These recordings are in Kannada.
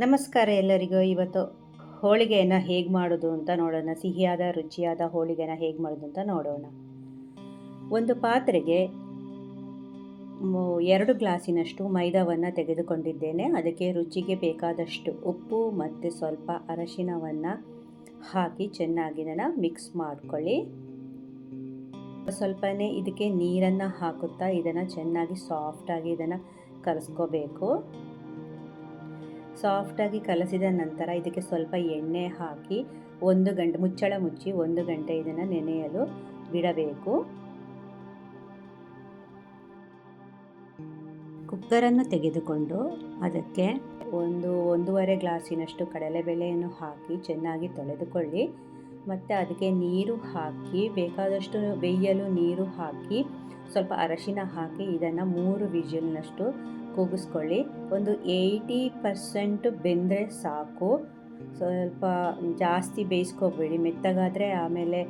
ನಮಸ್ಕಾರ ಎಲ್ಲರಿಗೂ. ಇವತ್ತು ಹೋಳಿಗೆಯನ್ನು ಹೇಗೆ ಮಾಡೋದು ಅಂತ ನೋಡೋಣ. ಸಿಹಿಯಾದ ರುಚಿಯಾದ ಹೋಳಿಗೆನ ಹೇಗೆ ಮಾಡೋದು ಅಂತ ನೋಡೋಣ. ಒಂದು ಪಾತ್ರೆಗೆ 2 ಗ್ಲಾಸಿನಷ್ಟು ಮೈದಾವನ್ನು ತೆಗೆದುಕೊಂಡಿದ್ದೇನೆ. ಅದಕ್ಕೆ ರುಚಿಗೆ ಬೇಕಾದಷ್ಟು ಉಪ್ಪು ಮತ್ತು ಸ್ವಲ್ಪ ಅರಶಿನವನ್ನು ಹಾಕಿ ಚೆನ್ನಾಗಿ ಇದನ್ನು ಮಿಕ್ಸ್ ಮಾಡ್ಕೊಳ್ಳಿ. ಸ್ವಲ್ಪನೇ ಇದಕ್ಕೆ ನೀರನ್ನು ಹಾಕುತ್ತಾ ಇದನ್ನು ಚೆನ್ನಾಗಿ ಸಾಫ್ಟಾಗಿ ಇದನ್ನು ಕಲಿಸ್ಕೋಬೇಕು. ಸಾಫ್ಟಾಗಿ ಕಲಸಿದ ನಂತರ ಇದಕ್ಕೆ ಸ್ವಲ್ಪ ಎಣ್ಣೆ ಹಾಕಿ 1 ಗಂಟೆ ಮುಚ್ಚಳ ಮುಚ್ಚಿ 1 ಗಂಟೆ ಇದನ್ನು ನೆನೆಯಲು ಬಿಡಬೇಕು. ಕುಕ್ಕರನ್ನು ತೆಗೆದುಕೊಂಡು ಅದಕ್ಕೆ 1-1.5 ಗ್ಲಾಸಿನಷ್ಟು ಕಡಲೆಬೇಳೆಯನ್ನು ಹಾಕಿ ಚೆನ್ನಾಗಿ ತೊಳೆದುಕೊಳ್ಳಿ. ಮತ್ತು ಅದಕ್ಕೆ ನೀರು ಹಾಕಿ ಬೇಕಾದಷ್ಟು ಬೇಯಲು ನೀರು ಹಾಕಿ ಸ್ವಲ್ಪ ಅರಶಿನ ಹಾಕಿ ಇದನ್ನು 3 ವಿಜಿಲ್ನಷ್ಟು ಕೂಗಿಸ್ಕೊಳ್ಳಿ. ಒಂದು 80% ಬೆಂದರೆ ಸಾಕು. ಸ್ವಲ್ಪ ಜಾಸ್ತಿ ಬೇಯಿಸ್ಕೋಬೇಡಿ, ಮೆತ್ತಗಾದರೆ ಆಮೇಲೆ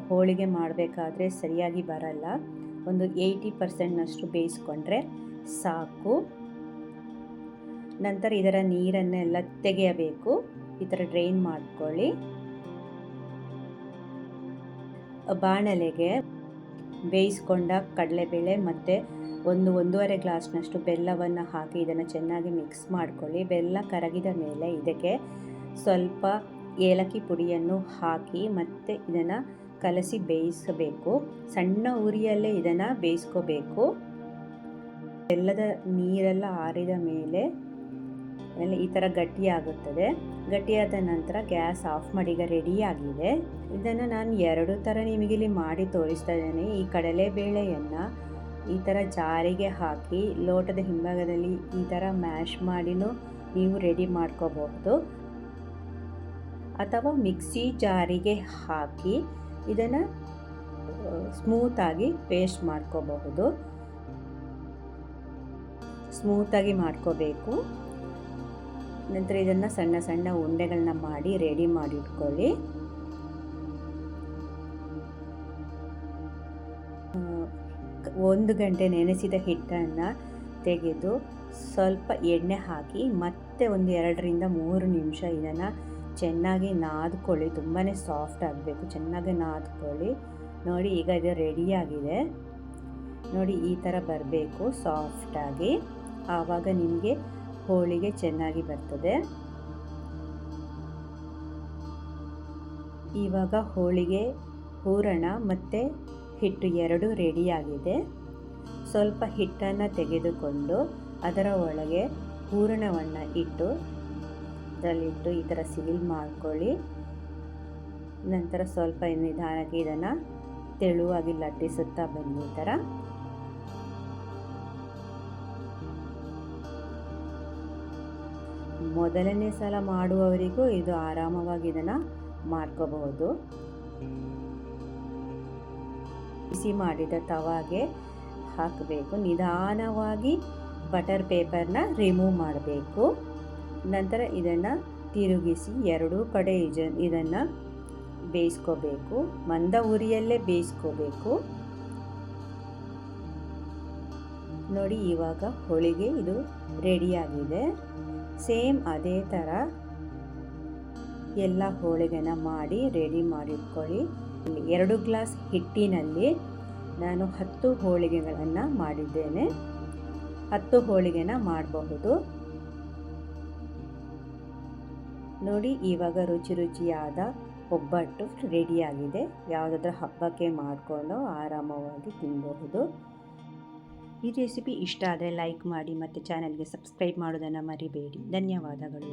ಹೋಳಿಗೆ ಮಾಡಬೇಕಾದ್ರೆ ಸರಿಯಾಗಿ ಬರಲ್ಲ. ಒಂದು 80%ನಷ್ಟು ಬೇಯಿಸ್ಕೊಂಡ್ರೆ ಸಾಕು. ನಂತರ ಇದರ ನೀರನ್ನೆಲ್ಲ ತೆಗೆಯಬೇಕು. ಈ ಥರ ಡ್ರೈನ್ ಮಾಡ್ಕೊಳ್ಳಿ. ಬಾಣಲೆಗೆ ಬೇಯಿಸ್ಕೊಂಡ ಕಡಲೆಬೇಳೆ ಮತ್ತು 1-1.5 ಗ್ಲಾಸ್ನಷ್ಟು ಬೆಲ್ಲವನ್ನು ಹಾಕಿ ಇದನ್ನು ಚೆನ್ನಾಗಿ ಮಿಕ್ಸ್ ಮಾಡ್ಕೊಳ್ಳಿ. ಬೆಲ್ಲ ಕರಗಿದ ಮೇಲೆ ಇದಕ್ಕೆ ಸ್ವಲ್ಪ ಏಲಕ್ಕಿ ಪುಡಿಯನ್ನು ಹಾಕಿ ಮತ್ತು ಇದನ್ನು ಕಲಸಿ ಬೇಯಿಸಬೇಕು. ಸಣ್ಣ ಉರಿಯಲ್ಲೇ ಇದನ್ನು ಬೇಯಿಸ್ಕೋಬೇಕು. ಬೆಲ್ಲದ ನೀರೆಲ್ಲ ಆರಿದ ಮೇಲೆ ಈ ಥರ ಗಟ್ಟಿಯಾಗುತ್ತದೆ. ಗಟ್ಟಿಯಾದ ನಂತರ ಗ್ಯಾಸ್ ಆಫ್ ಮಾಡಿ. ಈಗ ರೆಡಿಯಾಗಿದೆ. ಇದನ್ನು ನಾನು 2 ಥರ ನಿಮಗಿಲ್ಲಿ ಮಾಡಿ ತೋರಿಸ್ತಾ ಇದ್ದೇನೆ. ಈ ಕಡಲೆಬೇಳೆಯನ್ನು ಈ ಥರ ಜಾರಿಗೆ ಹಾಕಿ ಲೋಟದ ಹಿಂಭಾಗದಲ್ಲಿ ಈ ಥರ ಮ್ಯಾಶ್ ಮಾಡಿನೂ ನೀವು ರೆಡಿ ಮಾಡ್ಕೋಬಹುದು, ಅಥವಾ ಮಿಕ್ಸಿ ಜಾರಿಗೆ ಹಾಕಿ ಇದನ್ನು ಸ್ಮೂತಾಗಿ ಪೇಸ್ಟ್ ಮಾಡ್ಕೋಬಹುದು. ಸ್ಮೂತಾಗಿ ಮಾಡ್ಕೋಬೇಕು. ನಂತರ ಇದನ್ನು ಸಣ್ಣ ಸಣ್ಣ ಉಂಡೆಗಳನ್ನ ಮಾಡಿ ರೆಡಿ ಮಾಡಿ ಇಟ್ಕೊಳ್ಳಿ. ಒಂದು ಗಂಟೆ ನೆನೆಸಿದ ಹಿಟ್ಟನ್ನು ತೆಗೆದು ಸ್ವಲ್ಪ ಎಣ್ಣೆ ಹಾಕಿ ಮತ್ತೆ ಒಂದು 2-3 ನಿಮಿಷ ಇದನ್ನು ಚೆನ್ನಾಗಿ ನಾದ್ಕೊಳ್ಳಿ. ತುಂಬಾ ಸಾಫ್ಟ್ ಆಗಬೇಕು, ಚೆನ್ನಾಗಿ ನಾದ್ಕೊಳ್ಳಿ. ನೋಡಿ, ಈಗ ಇದು ರೆಡಿಯಾಗಿದೆ. ನೋಡಿ, ಈ ಥರ ಬರಬೇಕು ಸಾಫ್ಟಾಗಿ. ಆವಾಗ ನಿಮಗೆ ಹೋಳಿಗೆ ಚೆನ್ನಾಗಿ ಬರ್ತದೆ. ಇವಾಗ ಹೋಳಿಗೆ ಹೂರಣ ಮತ್ತು ಹಿಟ್ಟು 2 ರೆಡಿಯಾಗಿದೆ. ಸ್ವಲ್ಪ ಹಿಟ್ಟನ್ನು ತೆಗೆದುಕೊಂಡು ಅದರ ಒಳಗೆ ಹೂರಣವನ್ನು ಇಟ್ಟು ಅದರಲ್ಲಿಟ್ಟು ಈ ಥರ ಸೀಲ್ ಮಾಡ್ಕೊಳ್ಳಿ. ನಂತರ ಸ್ವಲ್ಪ ನಿಧಾನಕ್ಕೆ ಇದನ್ನು ತೆಳುವಾಗಿ ಲಟ್ಟಿಸುತ್ತಾ ಬನ್ನಿ. ಈ ಥರ ಮೊದಲನೇ ಸಲ ಮಾಡುವವರಿಗೂ ಇದು ಆರಾಮವಾಗಿ ಇದನ್ನು ಮಾಡ್ಕೋಬಹುದು. ಬಿಸಿ ಮಾಡಿದ ತವಾಗೆ ಹಾಕಬೇಕು. ನಿಧಾನವಾಗಿ ಬಟರ್ ಪೇಪರ್ನ ರಿಮೂವ್ ಮಾಡಬೇಕು. ನಂತರ ಇದನ್ನು ತಿರುಗಿಸಿ 2 ಕಡೆ ಇದನ್ನು ಬೇಯಿಸ್ಕೋಬೇಕು. ಮಂದ ಉರಿಯಲ್ಲೇ ಬೇಯಿಸ್ಕೋಬೇಕು. ನೋಡಿ, ಇವಾಗ ಹೋಳಿಗೆ ಇದು ರೆಡಿಯಾಗಿದೆ. ಸೇಮ್ ಅದೇ ಥರ ಎಲ್ಲ ಹೋಳಿಗೆನ ಮಾಡಿ ರೆಡಿ ಮಾಡಿಟ್ಕೊಳ್ಳಿ. 2 ಗ್ಲಾಸ್ ಹಿಟ್ಟಿನಲ್ಲಿ ನಾನು 10 ಹೋಳಿಗೆಗಳನ್ನು ಮಾಡಿದ್ದೇನೆ. 10 ಹೋಳಿಗೆನ ಮಾಡಬಹುದು. ನೋಡಿ, ಇವಾಗ ರುಚಿಯಾದ ಒಬ್ಬಟ್ಟು ರೆಡಿಯಾಗಿದೆ. ಯಾವುದಾದ್ರೂ ಹಬ್ಬಕ್ಕೆ ಮಾಡಿಕೊಂಡು ಆರಾಮವಾಗಿ ತಿನ್ನಬಹುದು. ಈ ರೆಸಿಪಿ ಇಷ್ಟ ಆದರೆ ಲೈಕ್ ಮಾಡಿ ಮತ್ತು ಚಾನಲ್ಗೆ ಸಬ್ಸ್ಕ್ರೈಬ್ ಮಾಡೋದನ್ನು ಮರಿಬೇಡಿ. ಧನ್ಯವಾದಗಳು.